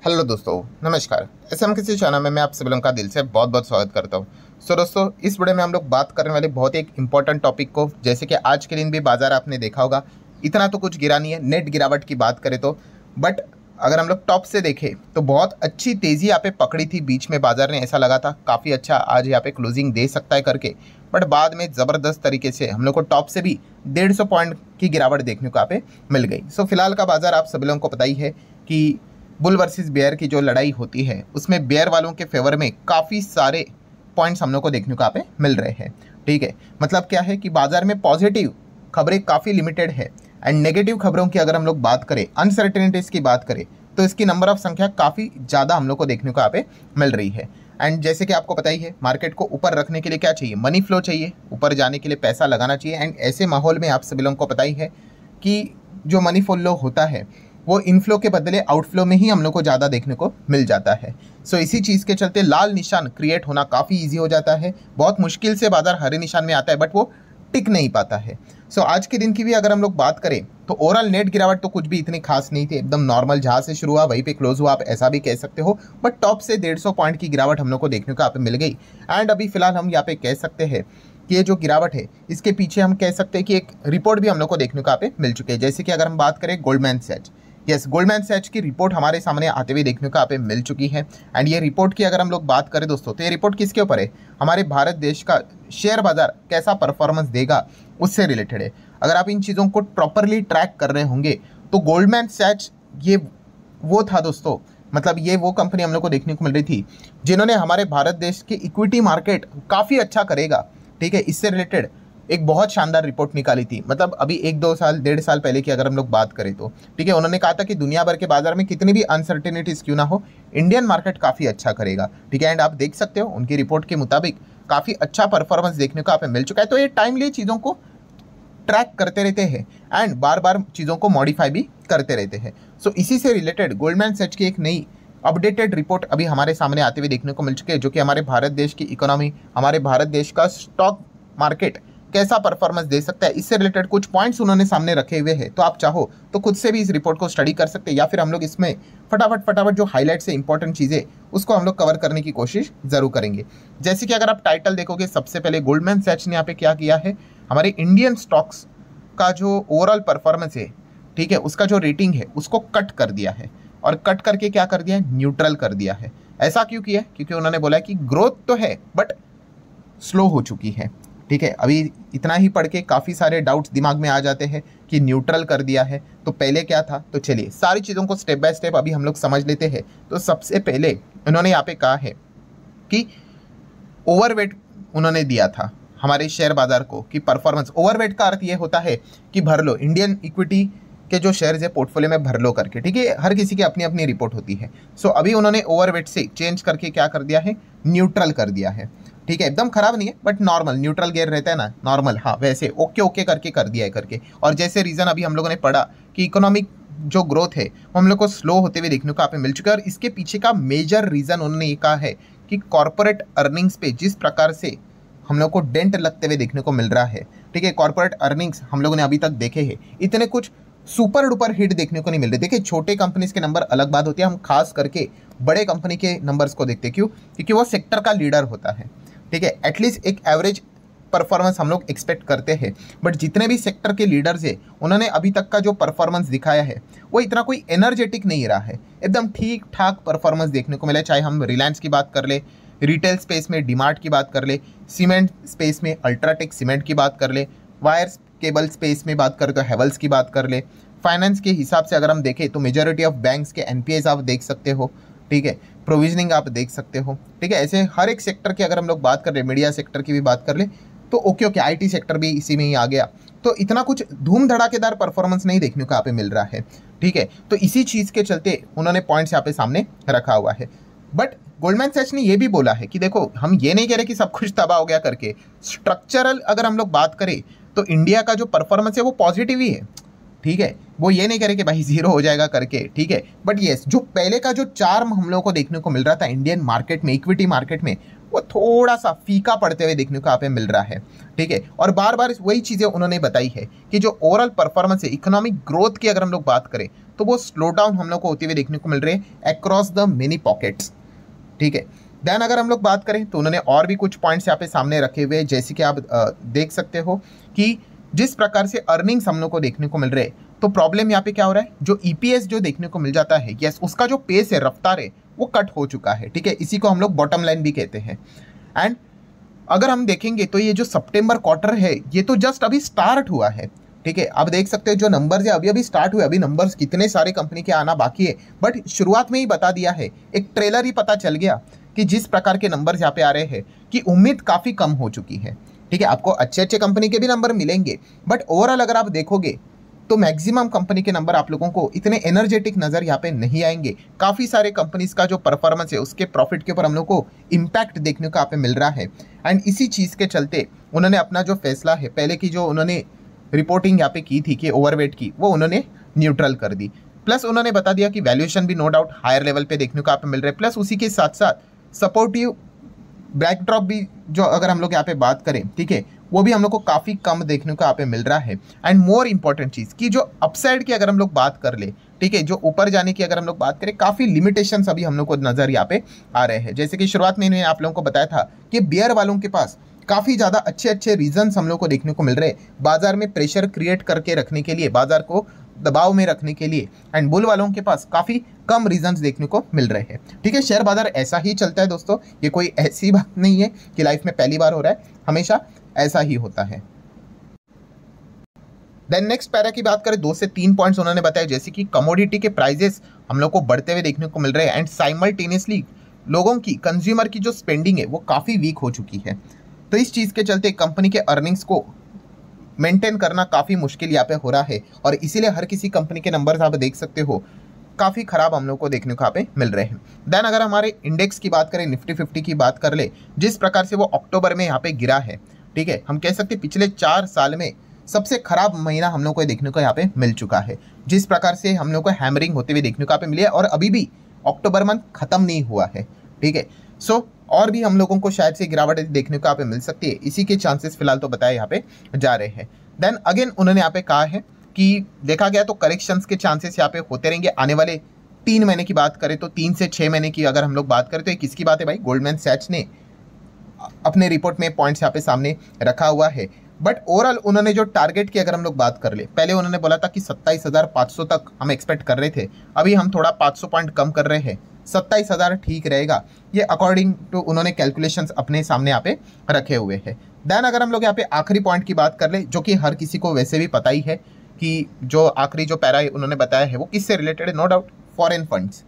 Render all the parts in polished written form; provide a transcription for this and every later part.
Hello दोस्तों, नमस्कार। SM किसी चैनल में मैं आप सभी लोगों का दिल से बहुत बहुत स्वागत करता हूं। दोस्तों, इस वीडियो में हम लोग बात करने वाले बहुत ही एक इंपॉर्टेंट टॉपिक को, जैसे कि आज के दिन भी बाजार आपने देखा होगा, इतना तो कुछ गिरा नहीं है नेट गिरावट की बात करें तो। बट अगर हम लोग टॉप से देखें तो बहुत अच्छी तेज़ी यहाँ पे पकड़ी थी बीच में, बाजार ने ऐसा लगा था काफ़ी अच्छा आज यहाँ पे क्लोजिंग दे सकता है करके। बट बाद में ज़बरदस्त तरीके से हम लोग को टॉप से भी 150 पॉइंट की गिरावट देखने को यहाँ पे मिल गई। सो फिलहाल का बाजार आप सभी लोगों को पता ही है कि बुल वर्सेस बेयर की जो लड़ाई होती है उसमें बेयर वालों के फेवर में काफ़ी सारे पॉइंट्स हम लोग को देखने को यहाँ पे मिल रहे हैं। ठीक है, मतलब क्या है कि बाजार में पॉजिटिव खबरें काफ़ी लिमिटेड है एंड नेगेटिव खबरों की अगर हम लोग बात करें, अनसर्टेनिटीज़ की बात करें, तो इसकी नंबर ऑफ संख्या काफ़ी ज़्यादा हम लोग को देखने को यहाँ पे मिल रही है। एंड जैसे कि आपको पता ही है, मार्केट को ऊपर रखने के लिए क्या चाहिए, मनी फ्लो चाहिए, ऊपर जाने के लिए पैसा लगाना चाहिए। एंड ऐसे माहौल में आप सभी लोगों को पता ही है कि जो मनी फ्लो होता है वो इनफ्लो के बदले आउटफ्लो में ही हम लोग को ज़्यादा देखने को मिल जाता है। सो इसी चीज़ के चलते लाल निशान क्रिएट होना काफ़ी ईजी हो जाता है। बहुत मुश्किल से बाजार हरे निशान में आता है, बट वो टिक नहीं पाता है। सो आज के दिन की भी अगर हम लोग बात करें तो ओवरऑल नेट गिरावट तो कुछ भी इतनी खास नहीं थी, एकदम नॉर्मल, जहाँ से शुरू हुआ वहीं पे क्लोज हुआ, आप ऐसा भी कह सकते हो। बट टॉप से 150 पॉइंट की गिरावट हम लोग को देखने को यहाँ पे मिल गई। एंड अभी फिलहाल हम यहाँ पे कह सकते हैं कि ये जो गिरावट है इसके पीछे हम कह सकते हैं कि एक रिपोर्ट भी हम लोग को देखने को यहाँ पे मिल चुकी है। जैसे कि अगर हम बात करें Goldman Sachs, yes, Goldman Sachs की रिपोर्ट हमारे सामने आते हुए देखने को यहाँ पे मिल चुकी है। एंड ये रिपोर्ट की अगर हम लोग बात करें दोस्तों, तो ये रिपोर्ट किसके ऊपर है, हमारे भारत देश का शेयर बाजार कैसा परफॉर्मेंस देगा उससे रिलेटेड है। अगर आप इन चीज़ों को प्रॉपरली ट्रैक कर रहे होंगे तो गोल्डमैन सैच ये वो था दोस्तों, मतलब ये वो कंपनी हम लोग को देखने को मिल रही थी जिन्होंने हमारे भारत देश के इक्विटी मार्केट काफ़ी अच्छा करेगा, ठीक है, इससे रिलेटेड एक बहुत शानदार रिपोर्ट निकाली थी। मतलब अभी 1-2 साल 1.5 साल पहले की अगर हम लोग बात करें तो, ठीक है, उन्होंने कहा था कि दुनिया भर के बाजार में कितनी भी अनसर्टेनिटीज़ क्यों ना हो, इंडियन मार्केट काफ़ी अच्छा करेगा। ठीक है, एंड आप देख सकते हो उनकी रिपोर्ट के मुताबिक काफ़ी अच्छा परफॉर्मेंस देखने को यहाँ पे मिल चुका है। तो ये टाइमली चीज़ों को ट्रैक करते रहते हैं एंड बार बार चीज़ों को मॉडिफाई भी करते रहते हैं। सो इसी से रिलेटेड गोल्डमैन सैच की एक नई अपडेटेड रिपोर्ट अभी हमारे सामने आते हुए देखने को मिल चुकी है, जो कि हमारे भारत देश की इकोनॉमी, हमारे भारत देश का स्टॉक मार्केट कैसा परफॉर्मेंस दे सकता है, इससे रिलेटेड कुछ पॉइंट्स उन्होंने सामने रखे हुए हैं। तो आप चाहो तो खुद से भी इस रिपोर्ट को स्टडी कर सकते हैं, या फिर हम लोग इसमें फटाफट जो हाईलाइट्स है, इंपॉर्टेंट चीज़ें, उसको हम लोग कवर करने की कोशिश जरूर करेंगे। जैसे कि अगर आप टाइटल देखोगे, सबसे पहले गोल्डमैन सैच ने यहाँ पे क्या किया है, हमारे इंडियन स्टॉक्स का जो ओवरऑल परफॉर्मेंस है, ठीक है, उसका जो रेटिंग है उसको कट कर दिया है। और कट करके क्या कर दिया है, न्यूट्रल कर दिया है। ऐसा क्यों किया है, क्योंकि उन्होंने बोला है कि ग्रोथ तो है बट स्लो हो चुकी है। ठीक है, अभी इतना ही पढ़ के काफ़ी सारे डाउट्स दिमाग में आ जाते हैं कि न्यूट्रल कर दिया है तो पहले क्या था। तो चलिए सारी चीज़ों को स्टेप बाय स्टेप अभी हम लोग समझ लेते हैं। तो सबसे पहले उन्होंने यहाँ पे कहा है कि ओवरवेट उन्होंने दिया था हमारे शेयर बाजार को, कि परफॉर्मेंस, ओवरवेट का अर्थ ये होता है कि भर लो, इंडियन इक्विटी के जो शेयर्स है पोर्टफोलियो में भर लो करके। ठीक है, हर किसी की अपनी अपनी रिपोर्ट होती है। सो अभी उन्होंने ओवरवेट से चेंज करके क्या कर दिया है, न्यूट्रल कर दिया है। ठीक है, एकदम खराब नहीं है बट नॉर्मल, न्यूट्रल गियर रहता है ना, नॉर्मल, हाँ वैसे ओके ओके करके कर दिया है करके। और जैसे रीज़न अभी हम लोगों ने पढ़ा कि इकोनॉमिक जो ग्रोथ है वो हम लोग को स्लो होते हुए देखने को यहाँ पे मिल चुका है। और इसके पीछे का मेजर रीज़न उन्होंने ये कहा है कि कॉर्पोरेट अर्निंग्स पे जिस प्रकार से हम लोग को डेंट लगते हुए देखने को मिल रहा है, ठीक है, कॉर्पोरेट अर्निंग्स हम लोगों ने अभी तक देखे हैं, इतने कुछ सुपर डुपर हिट देखने को नहीं मिल रहे। देखिए, छोटे कंपनीज के नंबर अलग बात होती है, हम खास करके बड़े कंपनी के नंबर्स को देखते हैं। क्यों, क्योंकि वो सेक्टर का लीडर होता है। ठीक है, एटलीस्ट एक एवरेज परफॉर्मेंस हम लोग एक्सपेक्ट करते हैं। बट जितने भी सेक्टर के लीडर्स हैं उन्होंने अभी तक का जो परफॉर्मेंस दिखाया है वो इतना कोई एनर्जेटिक नहीं रहा है, एकदम ठीक ठाक परफॉर्मेंस देखने को मिला है। चाहे हम रिलायंस की बात कर ले, रिटेल स्पेस में डीमार्ट की बात कर ले, सीमेंट स्पेस में अल्ट्राटेक सीमेंट की बात कर ले, वायर्स केबल स्पेस में बात करें तो हेवल्स की बात कर ले, फाइनेंस के हिसाब से अगर हम देखें तो मेजॉरिटी ऑफ बैंक्स के एनपीएस आप देख सकते हो। ठीक है, प्रोविजनिंग आप देख सकते हो। ठीक है, ऐसे हर एक सेक्टर की अगर हम लोग बात कर रहे हैं, मीडिया सेक्टर की भी बात कर ले तो ओके, आईटी सेक्टर भी इसी में ही आ गया। तो इतना कुछ धूम धड़ाकेदार परफॉर्मेंस नहीं देखने को यहाँ पे मिल रहा है। ठीक है, तो इसी चीज़ के चलते उन्होंने पॉइंट्स यहाँ पे सामने रखा हुआ है। बट गोल्डमैन सैच ने ये भी बोला है कि देखो, हम ये नहीं कह रहे कि सब कुछ तबाह हो गया करके, स्ट्रक्चरल अगर हम लोग बात करें तो इंडिया का जो परफॉर्मेंस है वो पॉजिटिव ही है। ठीक है, वो ये नहीं करे कि भाई जीरो हो जाएगा करके, ठीक है। बट येस, जो पहले का जो चार्म हम लोगों को देखने को मिल रहा था इंडियन मार्केट में, इक्विटी मार्केट में, वो थोड़ा सा फीका पड़ते हुए देखने को यहाँ पे मिल रहा है, ठीक है। और बार बार वही चीज़ें उन्होंने बताई है कि जो ओवरऑल परफॉर्मेंस है, इकोनॉमिक ग्रोथ की अगर हम लोग बात करें तो वो स्लो डाउन हम लोग को होते हुए देखने को मिल रहे हैं अक्रॉस द मेनी पॉकेट्स, ठीक है। देन अगर हम लोग बात करें तो उन्होंने और भी कुछ पॉइंट्स यहाँ पे सामने रखे हुए हैं, जैसे कि आप देख सकते हो कि जिस प्रकार से अर्निंग्स हम लोग को देखने को मिल रहे हैं, तो प्रॉब्लम यहाँ पे क्या हो रहा है, जो ईपीएस जो देखने को मिल जाता है, यस, उसका जो पेस है, रफ्तार है, वो कट हो चुका है, ठीक है। इसी को हम लोग बॉटम लाइन भी कहते हैं। एंड अगर हम देखेंगे तो ये जो सितंबर क्वार्टर है, ये तो जस्ट अभी स्टार्ट हुआ है, ठीक है। आप देख सकते हो जो नंबर्स है अभी अभी स्टार्ट हुए, अभी नंबर्स कितने सारे कंपनी के आना बाकी है, बट शुरुआत में ही बता दिया है, एक ट्रेलर ही पता चल गया कि जिस प्रकार के नंबर्स यहाँ पे आ रहे हैं कि उम्मीद काफ़ी कम हो चुकी है, ठीक है। आपको अच्छे अच्छे कंपनी के भी नंबर मिलेंगे, बट ओवरऑल अगर आप देखोगे तो मैक्सिमम कंपनी के नंबर आप लोगों को इतने एनर्जेटिक नज़र यहाँ पे नहीं आएंगे। काफ़ी सारे कंपनीज का जो परफॉर्मेंस है उसके प्रॉफिट के ऊपर हम लोग को इम्पैक्ट देखने को यहाँ पे मिल रहा है। एंड इसी चीज़ के चलते उन्होंने अपना जो फैसला है, पहले की जो उन्होंने रिपोर्टिंग यहाँ पे की थी कि ओवरवेट की, वो उन्होंने न्यूट्रल कर दी। प्लस उन्होंने बता दिया कि वैल्यूएशन भी नो डाउट हायर लेवल पे देखने को यहाँ पे मिल रहा है। प्लस उसी के साथ साथ सपोर्टिव बैकड्रॉप भी जो अगर हम लोग यहाँ पे बात करें, ठीक है, वो भी हम लोग को काफ़ी कम देखने को यहाँ पे मिल रहा है। एंड मोर इंपॉर्टेंट चीज़ कि जो अपसाइड की अगर हम लोग बात कर ले, ठीक है, जो ऊपर जाने की अगर हम लोग बात करें, काफ़ी लिमिटेशंस अभी हम लोग को नज़र यहाँ पे आ रहे हैं। जैसे कि शुरुआत में इन्होंने आप लोगों को बताया था कि बियर वालों के पास काफ़ी ज़्यादा अच्छे अच्छे रीजंस हम लोग को देखने को मिल रहे हैं बाजार में प्रेशर क्रिएट करके रखने के लिए, बाजार को दबाव में रखने के लिए। एंड बुल वालों के पास काफ़ी कम रीजंस देखने को मिल रहे हैं, ठीक है। शेयर बाजार ऐसा ही चलता है दोस्तों, ये कोई ऐसी बात नहीं है कि लाइफ में पहली बार हो रहा है, हमेशा ऐसा ही होता है। देन नेक्स्ट पैरा की बात करें, 2 से 3 पॉइंट्स उन्होंने बताया, जैसे कि कमोडिटी के प्राइजेस हम लोग को बढ़ते हुए देखने को मिल रहे हैं। एंड साइमल्टेनियसली लोगों की, कंज्यूमर की जो स्पेंडिंग है वो काफ़ी वीक हो चुकी है। तो इस चीज़ के चलते कंपनी के अर्निंग्स को मेंटेन करना काफ़ी मुश्किल यहाँ पे हो रहा है, और इसीलिए हर किसी कंपनी के नंबर्स आप देख सकते हो काफ़ी ख़राब हम लोग को देखने को यहाँ पे मिल रहे हैं। देन अगर हमारे इंडेक्स की बात करें, निफ्टी 50 की बात कर ले, जिस प्रकार से वो अक्टूबर में यहाँ पे गिरा है, ठीक है, हम कह सकते पिछले 4 साल में सबसे खराब महीना हम लोग को देखने को यहाँ पे मिल चुका है। जिस प्रकार से हम लोग को हैमरिंग होते हुए देखने को यहाँ पे मिली है, और अभी भी अक्टूबर मंथ खत्म नहीं हुआ है, ठीक है। सो और भी हम लोगों को शायद से गिरावट देखने को यहाँ पे मिल सकती है, इसी के चांसेस फिलहाल तो बताए यहाँ पे जा रहे हैं। देन अगेन उन्होंने यहाँ पे कहा है कि देखा गया तो करेक्शंस के चांसेस यहाँ पे होते रहेंगे आने वाले 3 महीने की बात करें तो 3 से 6 महीने की अगर हम लोग बात करें तो ये किसकी बात है भाई, गोल्डमैन सैच्स ने अपने रिपोर्ट में पॉइंट्स यहाँ पे सामने रखा हुआ है। बट ओवरऑल उन्होंने जो टारगेट की अगर हम लोग बात कर ले, पहले उन्होंने बोला था कि 27,500 तक हम एक्सपेक्ट कर रहे थे, अभी हम थोड़ा 500 पॉइंट कम कर रहे हैं, 27,000 ठीक रहेगा, ये अकॉर्डिंग टू उन्होंने कैलकुलेशंस अपने सामने यहाँ पे रखे हुए हैं। देन अगर हम लोग यहाँ पे आखिरी पॉइंट की बात कर ले, जो कि हर किसी को वैसे भी पता ही है कि जो आखिरी जो पैरा उन्होंने बताया है वो किससे रिलेटेड है, no doubt foreign funds.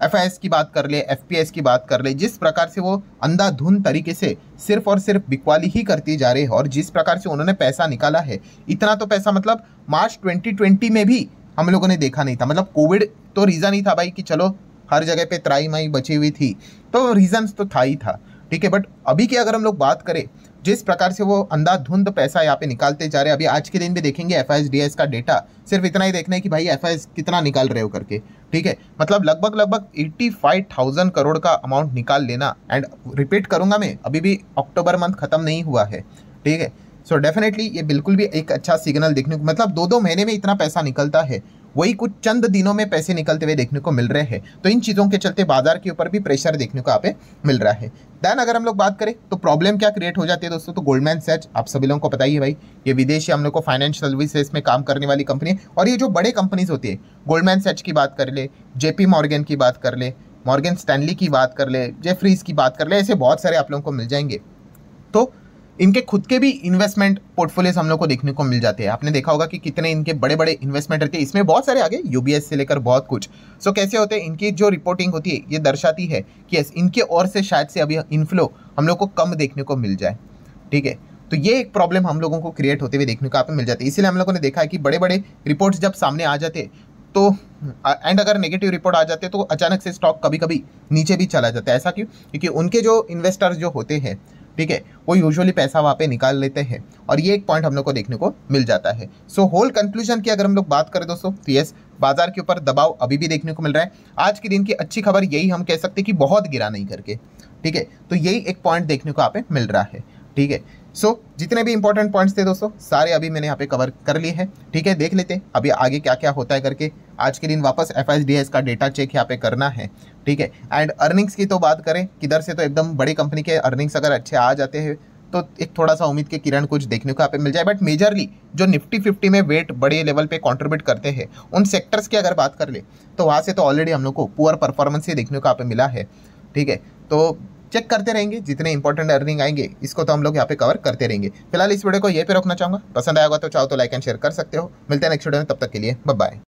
FIs की बात कर ले, एफपीएस की बात कर ले, जिस प्रकार से वो अंधाधुंध तरीके से सिर्फ और सिर्फ बिकवाली ही करती जा रही है, और जिस प्रकार से उन्होंने पैसा निकाला है, इतना तो पैसा मतलब मार्च 2020 में भी हम लोगों ने देखा नहीं था। मतलब कोविड तो रीज़न ही था भाई कि चलो हर जगह पे त्राई माई बची हुई थी, तो रीजंस तो था ही था, ठीक है। बट अभी की अगर हम लोग बात करें, जिस प्रकार से वो अंधाधुंध पैसा यहाँ पे निकालते जा रहे हैं, अभी आज के दिन भी देखेंगे एफआईएस का डेटा, सिर्फ इतना ही देखना है कि भाई एफआईएस कितना निकाल रहे हो करके, ठीक है। मतलब लगभग 85,000 करोड़ का अमाउंट निकाल लेना। एंड रिपीट करूंगा मैं, अभी भी अक्टूबर मंथ खत्म नहीं हुआ है, ठीक है। सो डेफिनेटली ये बिल्कुल भी एक अच्छा सिग्नल देखने को, मतलब 2-2 महीने में इतना पैसा निकलता है, वही कुछ चंद दिनों में पैसे निकलते हुए देखने को मिल रहे हैं। तो इन चीज़ों के चलते बाजार के ऊपर भी प्रेशर देखने को यहाँ पे मिल रहा है। देन अगर हम लोग बात करें तो प्रॉब्लम क्या क्रिएट हो जाती है दोस्तों, तो गोल्डमैन सैच आप सभी लोगों को पता ही है भाई, ये विदेशी हम लोग को फाइनेंशियल सर्विसेज में काम करने वाली कंपनी है। और ये जो बड़े कंपनीज होती है, गोल्डमैन सैच की बात कर ले, जेपी मॉर्गन की बात कर ले, मॉर्गन स्टैनली की बात कर ले, जेफरीज की बात कर ले, ऐसे बहुत सारे आप लोगों को मिल जाएंगे। तो इनके खुद के भी इन्वेस्टमेंट पोर्टफोलियोज हम लोग को देखने को मिल जाते हैं। आपने देखा होगा कि कितने इनके बड़े बड़े इन्वेस्टमेंट रहते हैं, इसमें बहुत सारे आगे यूबीएस से लेकर बहुत कुछ। सो कैसे होते हैं, इनकी जो रिपोर्टिंग होती है ये दर्शाती है कि यस इनके ओर से शायद से अभी इनफ्लो हम लोग को कम देखने को मिल जाए, ठीक है। तो ये एक प्रॉब्लम हम लोगों को क्रिएट होते हुए देखने को यहाँ पे मिल जाती है। इसीलिए हम लोगों ने देखा है कि बड़े बड़े रिपोर्ट्स जब सामने आ जाते तो एंड अगर नेगेटिव रिपोर्ट आ जाते तो अचानक से स्टॉक कभी कभी नीचे भी चला जाता है। ऐसा क्यों? क्योंकि उनके जो इन्वेस्टर्स जो होते हैं, ठीक है, वो यूजुअली पैसा वहाँ पे निकाल लेते हैं और ये एक पॉइंट हम लोग को देखने को मिल जाता है। सो होल कंक्लूजन की अगर हम लोग बात करें दोस्तों, तो यस, बाजार के ऊपर दबाव अभी भी देखने को मिल रहा है। आज के दिन की अच्छी खबर यही हम कह सकते हैं कि बहुत गिरा नहीं करके, ठीक है, तो यही एक पॉइंट देखने को यहाँ पे मिल रहा है, ठीक है। सो जितने भी इंपॉर्टेंट पॉइंट्स थे दोस्तों, सारे अभी मैंने यहाँ पे कवर कर लिए हैं, ठीक है। देख लेते हैं अभी आगे क्या क्या होता है करके। आज के दिन वापस FSDS का डेटा चेक यहाँ पे करना है, ठीक है। एंड अर्निंग्स की तो बात करें, किधर से तो एकदम बड़ी कंपनी के अर्निंग्स अगर अच्छे आ जाते हैं तो एक थोड़ा सा उम्मीद के किरण कुछ देखने को यहाँ पे मिल जाए। बट मेजरली जो निफ्टी 50 में वेट बड़े लेवल पे कंट्रीब्यूट करते हैं, उन सेक्टर्स की अगर बात कर ले तो वहाँ से तो ऑलरेडी हम लोग को पुअर परफॉर्मेंस ही देखने को यहाँ पे मिला है, ठीक है। तो चेक करते रहेंगे, जितने इंपॉर्टेंट अर्निंग आएंगे इसको तो हम लोग यहाँ पे कवर करते रहेंगे। फिलहाल इस वीडियो को ये पे रोकना चाहूँगा, पसंद आया होगा तो चाहो तो लाइक एंड शेयर कर सकते हो। मिलते हैं नेक्स्ट वीडियो में, तब तक के लिए बाय बाय।